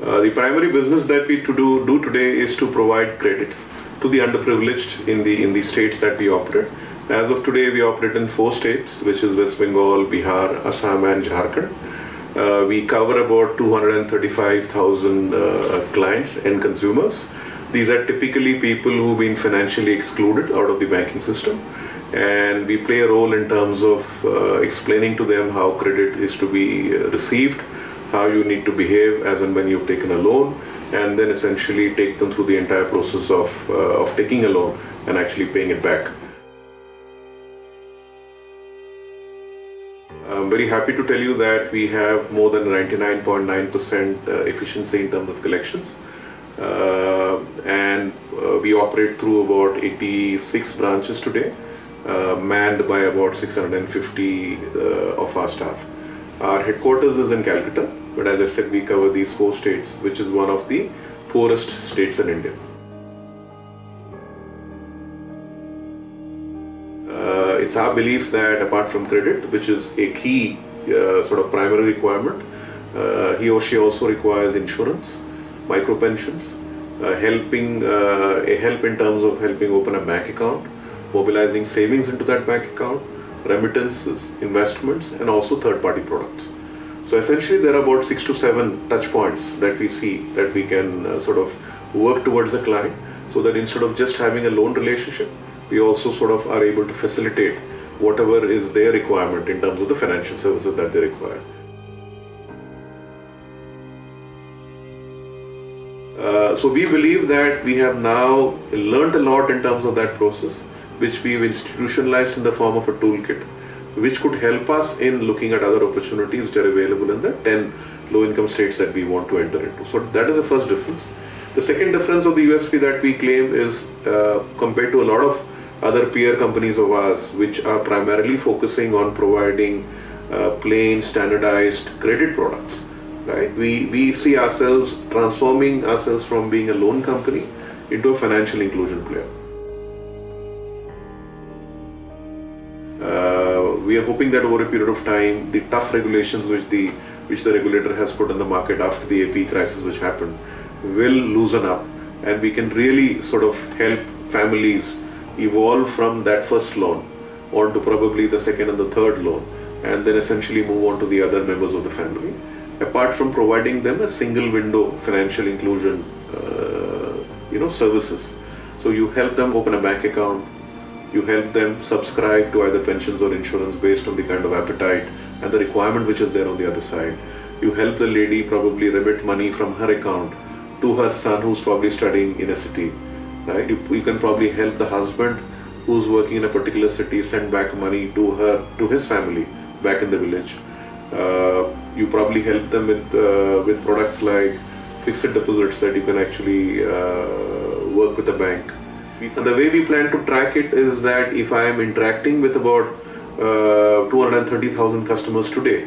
The primary business that we do today is to provide credit to the underprivileged in the states that we operate. As of today, we operate in 4 states, which is West Bengal, Bihar, Assam, and Jharkhand. We cover about 235,000 clients and consumers. These are typically people who've been financially excluded out of the banking system, and we play a role in terms of explaining to them how credit is to be received, how you need to behave as and when you've taken a loan, and then essentially take them through the entire process of taking a loan and actually paying it back. I'm very happy to tell you that we have more than 99.9% efficiency in terms of collections. And we operate through about 86 branches today, manned by about 650 of our staff. Our headquarters is in Calcutta, but as I said, we cover these 4 states, which is one of the poorest states in India. It's our belief that apart from credit, which is a key sort of primary requirement, he or she also requires insurance, micro pensions, help in terms of helping open a bank account, mobilizing savings into that bank account, remittances, investments, and also third-party products. So essentially there are about 6 to 7 touch points that we see that we can sort of work towards the client, so that instead of just having a loan relationship, we also sort of are able to facilitate whatever is their requirement in terms of the financial services that they require. So we believe that we have now learned a lot in terms of that process, which we've institutionalized in the form of a toolkit, which could help us in looking at other opportunities which are available in the 10 low-income states that we want to enter into. So that is the first difference. The second difference of the USP that we claim is compared to a lot of other peer companies of ours, which are primarily focusing on providing plain standardized credit products. Right? We see ourselves transforming ourselves from being a loan company into a financial inclusion player. We are hoping that over a period of time, the tough regulations which the regulator has put in the market after the AP crisis which happened will loosen up, and we can really sort of help families evolve from that first loan on to probably the second and the third loan, and then essentially move on to the other members of the family, apart from providing them a single window financial inclusion services. So you help them open a bank account, you help them subscribe to either pensions or insurance based on the kind of appetite and the requirement which is there on the other side. You help the lady probably remit money from her account to her son who's probably studying in a city. Right? You can probably help the husband who's working in a particular city send back money to his family back in the village. You probably help them with products like fixed deposits that you can actually work with the bank. And the way we plan to track it is that if I am interacting with about 230,000 customers today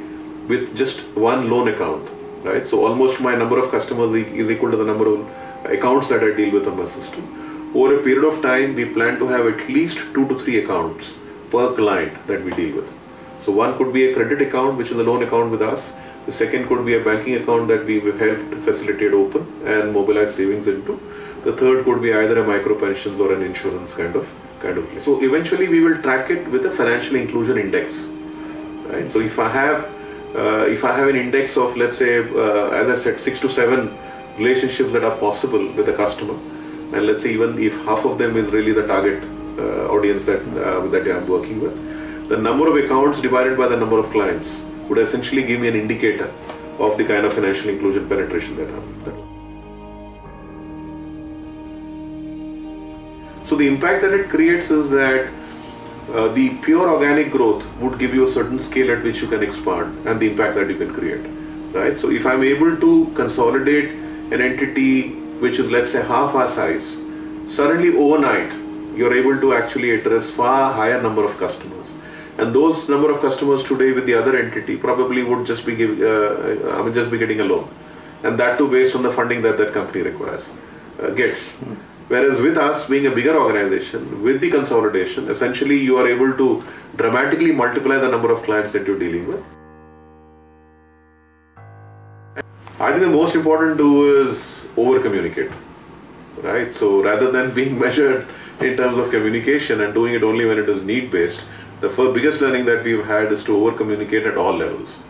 with just one loan account, right? So almost my number of customers is equal to the number of accounts that I deal with on my system. Over a period of time, we plan to have at least 2 to 3 accounts per client that we deal with. So one could be a credit account, which is a loan account with us. The second could be a banking account that we've helped facilitate open and mobilize savings into. The third could be either a micro pensions or an insurance kind of place. So eventually we will track it with a financial inclusion index. Right? So if I have an index of, let's say, as I said, 6 to 7 relationships that are possible with a customer, and let's say even if half of them is really the target audience that I'm working with, the number of accounts divided by the number of clients would essentially give me an indicator of the kind of financial inclusion penetration that happens. So the impact that it creates is that the pure organic growth would give you a certain scale at which you can expand and the impact that you can create. Right? So if I'm able to consolidate an entity which is, let's say, half our size, suddenly overnight you're able to actually address far higher number of customers. And those number of customers today with the other entity probably would just be getting a loan, and that too based on the funding that that company gets. Whereas with us being a bigger organization, with the consolidation, essentially you are able to dramatically multiply the number of clients that you're dealing with. I think the most important do is over communicate, right? So rather than being measured in terms of communication and doing it only when it is need based, the biggest learning that we've had is to over communicate at all levels.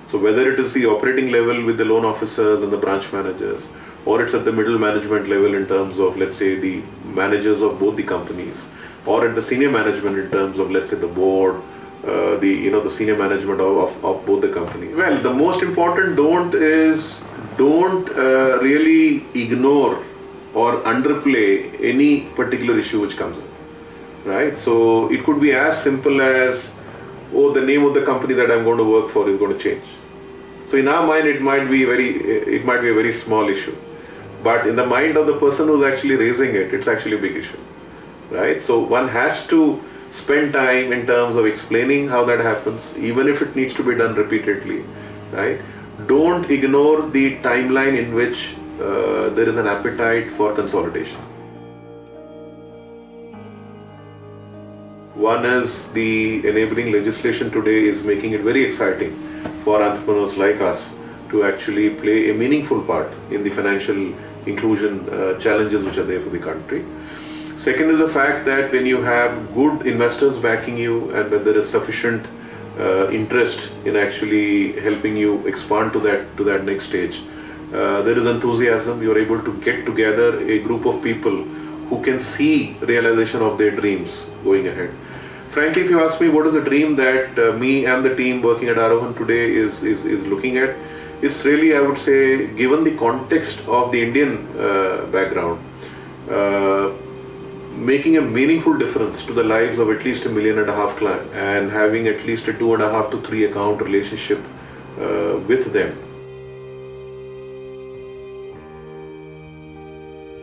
So whether it is the operating level with the loan officers and the branch managers, or it's at the middle management level in terms of, let's say, the managers of both the companies, or at the senior management in terms of, let's say, the board, the senior management of both the companies. Well, the most important don't really ignore or underplay any particular issue which comes up, right? So it could be as simple as, oh, the name of the company that I'm going to work for is going to change. So in our mind, it might be a very small issue, but in the mind of the person who's actually raising it, it's actually a big issue, right? So one has to spend time in terms of explaining how that happens, even if it needs to be done repeatedly, right? Don't ignore the timeline in which there is an appetite for consolidation. One is the enabling legislation today is making it very exciting for entrepreneurs like us to actually play a meaningful part in the financial inclusion challenges which are there for the country. Second is the fact that when you have good investors backing you and when there is sufficient interest in actually helping you expand to that next stage, there is enthusiasm. You are able to get together a group of people who can see realization of their dreams going ahead. Frankly, if you ask me what is the dream that me and the team working at Aarohan today is looking at, it's really, I would say, given the context of the Indian background, making a meaningful difference to the lives of at least 1.5 million clients and having at least a 2.5 to 3 account relationship with them.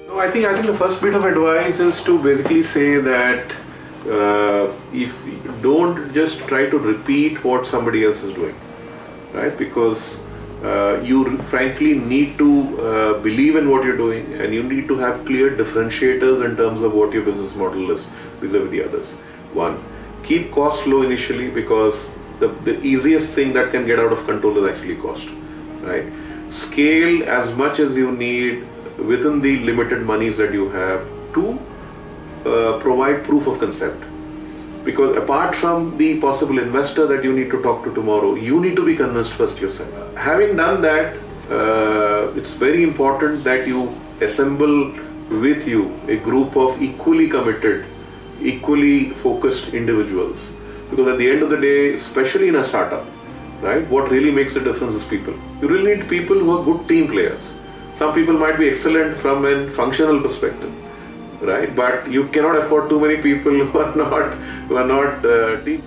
No, I think the first bit of advice is to basically say that if don't just try to repeat what somebody else is doing, right? Because you frankly need to believe in what you're doing, and you need to have clear differentiators in terms of what your business model is vis-a-vis the others. One, keep costs low initially, because the easiest thing that can get out of control is actually cost, right? Scale as much as you need within the limited monies that you have to provide proof of concept. Because apart from the possible investor that you need to talk to tomorrow, you need to be convinced first yourself. Having done that, it's very important that you assemble with you a group of equally committed, equally focused individuals. Because at the end of the day, especially in a startup, right, what really makes the difference is people. You really need people who are good team players. Some people might be excellent from a functional perspective, right? But you cannot afford too many people who are not team.